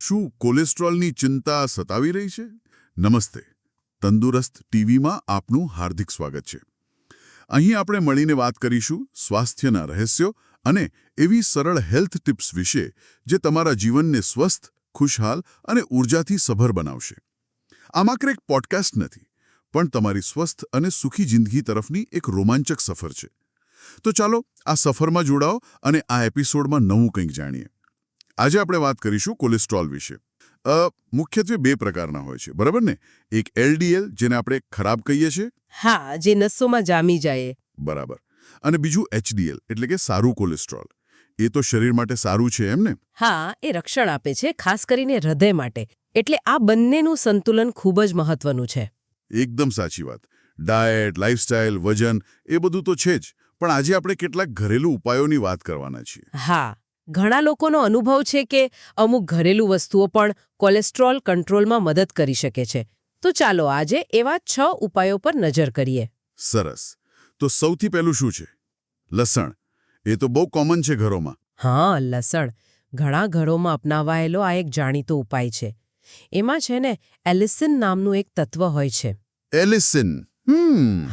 શું કોલેસ્ટ્રોલની ચિંતા સતાવી રહી છે? નમસ્તે. તંદુરસ્ત ટીવીમાં આપનું હાર્દિક સ્વાગત છે. અહીં આપણે મળીને વાત કરીશું સ્વાસ્થ્યના રહસ્યો અને એવી સરળ હેલ્થ ટિપ્સ વિશે જે તમારા જીવનને સ્વસ્થ, ખુશહાલ અને ઉર્જાથી સભર બનાવશે. આ માત્ર એક પોડકાસ્ટ નથી, પણ તમારી સ્વસ્થ અને સુખી જિંદગી તરફની એક રોમાંચક સફર છે. તો ચાલો આ સફરમાં જોડાઓ અને આ એપિસોડમાં નવું કંઈક જાણીએ. આજે આપણે વાત કરીશું કોલેસ્ટ્રોલ વિશે. મુખ્યત્વે બે પ્રકારના હોય છે, બરાબર ને? એક એલડીએલ, જેને આપણે ખરાબ કહીએ છીએ. હા, જે નસોમાં જામી જાય. બરાબર. અને બીજું એચડીએલ, એટલે કે સારું કોલેસ્ટ્રોલ. એ તો શરીર માટે સારું છે, એમ ને? હા, એ રક્ષણ આપે છે, ખાસ કરીને હૃદય માટે. એટલે આ બંનેનું સંતુલન ખૂબ જ મહત્વનું છે. એકદમ સાચી વાત. ડાયટ, લાઇફસ્ટાઇલ, વજન એ બધું તો છે જ, પણ આજે આપણે કેટલાક ઘરેલું ઉપાયોની વાત કરવાના છીએ. હા, ઘણા લોકોનો અનુભવ છે કે અમુક ઘરેલું વસ્તુઓ પણ કોલેસ્ટ્રોલ કંટ્રોલમાં મદદ કરી શકે છે. તો ચાલો આજે એવા 6 ઉપાયો પર નજર કરીએ. સરસ. તો સૌથી પહેલું શું છે? લસણ. એ તો બહુ કોમન છે ઘરોમાં. હા, લસણ ઘણા ઘરોમાં અપનાવાયેલો આ એક જાણીતો ઉપાય છે. એમાં છે ને એલિસિન નામનું એક તત્વ હોય છે. એલિસિન.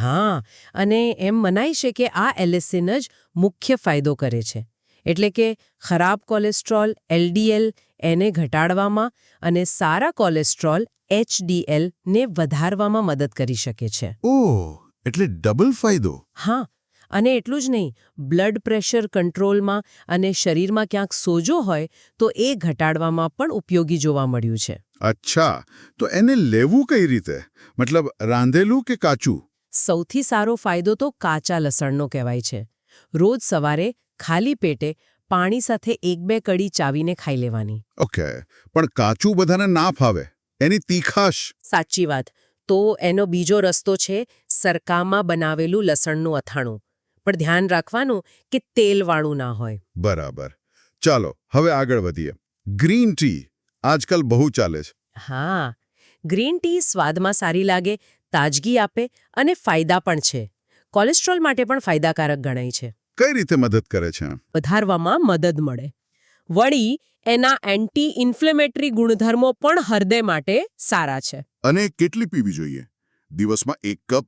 હા, અને એમ મનાય છે કે આ એલિસિન જ મુખ્ય ફાયદો કરે છે. એટલે કે ખરાબ કોલેસ્ટ્રોલ એલડીએલ એને ઘટાડવામાં અને સારા કોલેસ્ટ્રોલ એચડીએલ ને વધારવામાં મદદ કરી શકે છે. ઓહ, એટલે ડબલ ફાયદો. હા, અને એટલું જ નહીં, બ્લડ પ્રેશર કંટ્રોલમાં અને શરીરમાં ક્યાંક સોજો હોય તો એ ઘટાડવામાં પણ ઉપયોગી જોવા મળ્યું છે. અચ્છા, તો એને લેવું કઈ રીતે? મતલબ રાંધેલું કે કાચું? સૌથી સારો ફાયદો તો કાચા લસણનો કહેવાય છે. રોજ સવારે ખાલી પેટે પાણી સાથે 1-2 કડી ચાવીને ખાઈ લેવાની. ઓકે, પણ કાચું બધાને ના ફાવે. એની તીખાશ. સાચી વાત. તો એનો બીજો રસ્તો છે સરકામાં બનાવેલું લસણનું અથાણું. પણ ધ્યાન રાખવાનું કે તેલવાળું ના હોય. બરાબર. ચાલો હવે આગળ વધીએ. ગ્રીન ટી આજકાલ બહુ ચાલે છે. હા, ગ્રીન ટી સ્વાદમાં સારી લાગે, તાજગી આપે અને ફાયદા પણ છે. કોલેસ્ટ્રોલ માટે પણ ફાયદાકારક ગણાય છે. કઈ રીતે મદદ કરે છે? વધારવામાં મદદ મળે. વળી એના એન્ટી ઇન્ફ્લેમેટરી ગુણધર્મો પણ હૃદય માટે સારા છે. અને કેટલી પીવી જોઈએ? દિવસમાં 1 કપ,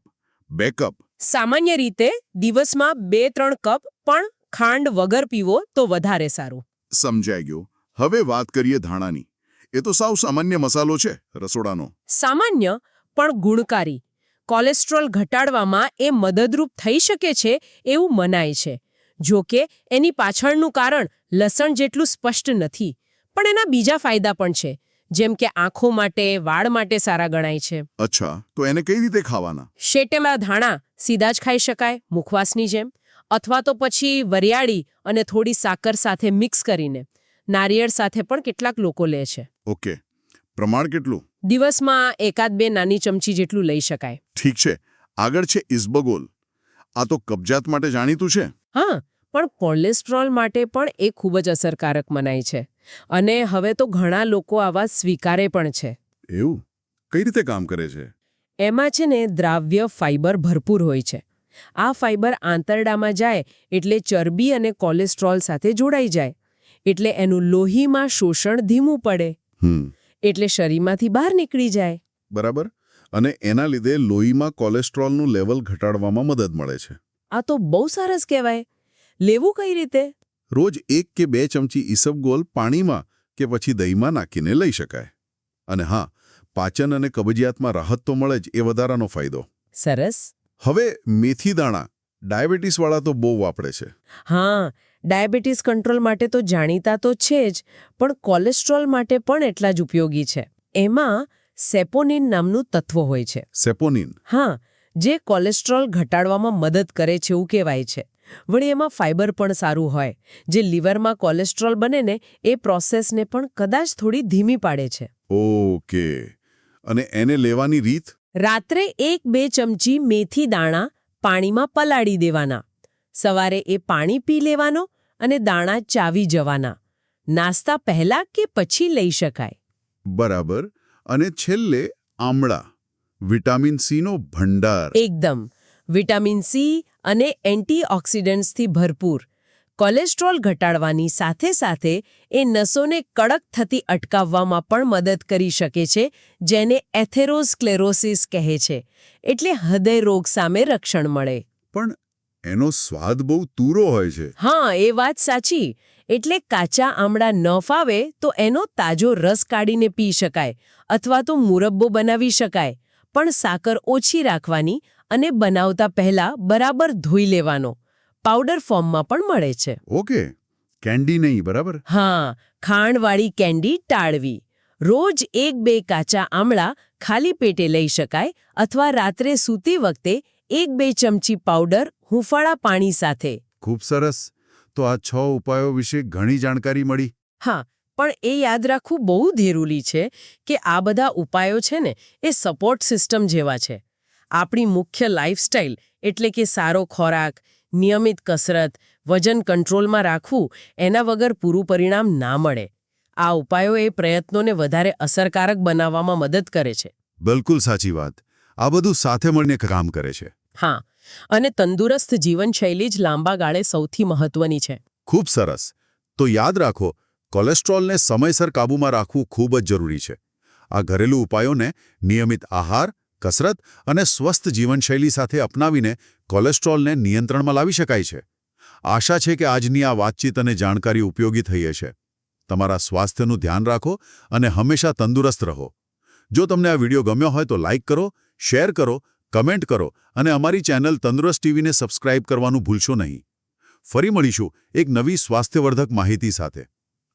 2 કપ? સામાન્ય રીતે દિવસમાં 2-3 કપ, પણ ખાંડ વગર પીવો તો વધારે સારું. સમજાઈ ગયું. હવે વાત કરીએ ધાણાની. એ તો સાવ સામાન્ય મસાલો છે રસોડાનો. સામાન્ય પણ ગુણકારી. કોલેસ્ટ્રોલ ઘટાડવામાં એ મદદરૂપ થઈ શકે છે એવું મનાય છે. જો કે એની પાછળનું કારણ લસણ જેટલું સ્પષ્ટ નથી, પણ એના બીજા ફાયદા પણ છે, જેમ કે આંખો માટે, વાળ માટે સારા ગણાય છે. અચ્છા, તો એને કઈ રીતે ખાવાના? શેટેલા ધાણા સીધા જ ખાઈ શકાય, મુખવાસની જેમ, અથવા તો પછી વરિયાળી અને થોડી સાકર સાથે મિક્સ કરીને. નારિયેળ સાથે પણ કેટલાક લોકો લે છે. ઓકે, પ્રમાણ કેટલું? દિવસમાં 1-2 નાની ચમચી જેટલું લઈ શકાય. ઠીક છે. આગળ છે ઇસબગોલ. આ તો કબજિયાત માટે જાણીતું છે. હા, પણ કોલેસ્ટ્રોલ માટે પણ એ ખૂબ જ અસરકારક મનાય છે. અને હવે તો ઘણા લોકો આવા સ્વીકારે પણ છે. એવું? કઈ રીતે કામ કરે છે? એમાં છે ને દ્રાવ્ય ફાઇબર ભરપૂર હોય છે. આ ફાઇબર આંતરડામાં જાય એટલે ચરબી અને કોલેસ્ટ્રોલ સાથે જોડાઈ જાય. એટલે એનું લોહીમાં શોષણ ધીમું પડે. એટલે શરીરમાંથી બહાર નીકળી જાય. બરાબર. અને એના લીધે લોહીમાં કોલેસ્ટ્રોલનું લેવલ ઘટાડવામાં મદદ મળે છે. આ તો બહુ સરસ કહેવાય. લેવું કઈ રીતે? રોજ 1 કે 2 ચમચી ઇસબગોલ પાણીમાં કે પછી દહીંમાં નાખીને લઈ શકાય. અને હા, પાચન અને કબજિયાતમાં રાહત તો મળે જ, એ વધારાનો ફાયદો. સરસ. હવે મેથી દાણા. ડાયાબિટીસવાળા તો બહુ વાપરે છે. હા, ડાયાબિટીસ કંટ્રોલ માટે તો જાણીતા તો છે જ, પણ કોલેસ્ટ્રોલ માટે પણ એટલા જ ઉપયોગી છે. એમાં સેપોનિન નામનું તત્વ હોય છે. સેપોનિન? હા, જે કોલેસ્ટ્રોલ ઘટાડવામાં મદદ કરે છે એવું કહેવાય છે. વળી એમાં ફાઇબર પણ સારું હોય, જે લીવરમાં કોલેસ્ટ્રોલ બને ને એ પ્રોસેસને પણ કદાચ થોડી ધીમી પાડે છે. ઓકે. અને એને લેવાની રીત? રાત્રે 1-2 ચમચી મેથી દાણા પાણીમાં પલાળી દેવાના. સવારે એ પાણી પી લેવાનો અને દાણા ચાવી જવાના. નાસ્તા પહેલા કે પછી લઈ શકાય. બરાબર. અને છેલ્લે આમળા. વિટામિન સીનો ભંડાર. એકદમ. વિટામિન સી અને એન્ટીઓક્સિડન્ટ્સથી ભરપૂર. કોલેસ્ટ્રોલ ઘટાડવાની સાથે સાથે એ નસોને કડક થતી અટકાવવામાં પણ મદદ કરી શકે છે, જેને એથેરોસ્ક્લેરોસિસ કહે છે. એટલે હૃદય રોગ સામે રક્ષણ મળે. પણ એનો સ્વાદ બહુ તૂરો હોય છે. હા, એ વાત સાચી. એટલે કાચા આમળા ન ફાવે તો એનો તાજો રસ કાઢીને પી શકાય અથવા તો મુરબ્બો બનાવી શકાય. પણ સાકર ઓછી રાખવાની અને બનાવતા પહેલા બરાબર ધોઈ લેવાનો. પાવડર ફોર્મમાં પણ મળે છે. ઓકે, કેન્ડી નહીં, બરાબર? હા, ખાંડવાળી કેન્ડી ટાળવી. રોજ 1-2 કાચા આમળા ખાલી પેટે લઈ શકાય અથવા રાત્રે સૂતી વખતે 1-2 ચમચી પાવડર હૂંફાળા પાણી સાથે. ખૂબ સરસ. તો આ 6 ઉપાયો વિશે ઘણી જાણકારી મળી. હા, પણ એ યાદ રાખવું બહુ જરૂરી છે કે આ બધા ઉપાયો છે ને એ સપોર્ટ સિસ્ટમ જેવા છે. આપણી મુખ્ય લાઇફસ્ટાઇલ એટલે કે સારો ખોરાક, નિયમિત કસરત, વજન કંટ્રોલમાં રાખવું, એના વગર પૂરું પરિણામ ના મળે. આ ઉપાયો એ પ્રયત્નોને વધારે અસરકારક બનાવવામાં મદદ કરે છે. બિલકુલ સાચી વાત. આ બધું સાથે મળીને કામ કરે છે. હા, અને તંદુરસ્ત જીવનશૈલી જ લાંબા ગાળે સૌથી મહત્વની છે. ખૂબ સરસ. તો યાદ રાખો, કોલેસ્ટ્રોલને સમયસર કાબૂમાં રાખવું ખૂબ જ જરૂરી છે. આ ઘરેલું ઉપાયોને નિયમિત આહાર, કસરત અને સ્વસ્થ જીવનશૈલી સાથે અપનાવીને કોલેસ્ટ્રોલને નિયંત્રણમાં લાવી શકાય છે. આશા છે કે આજની આ વાતચીત અને જાણકારી ઉપયોગી થઈ હશે. તમારા સ્વાસ્થ્યનું ધ્યાન રાખો અને હંમેશા તંદુરસ્ત રહો. જો તમને આ વિડીયો ગમ્યો હોય તો લાઇક કરો, શેર કરો, કમેન્ટ કરો અને અમારી ચેનલ તંદુરસ્ત ટીવીને સબસ્ક્રાઇબ કરવાનું ભૂલશો નહીં. ફરી મળીશું એક નવી સ્વાસ્થ્યવર્ધક માહિતી સાથે.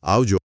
આવજો.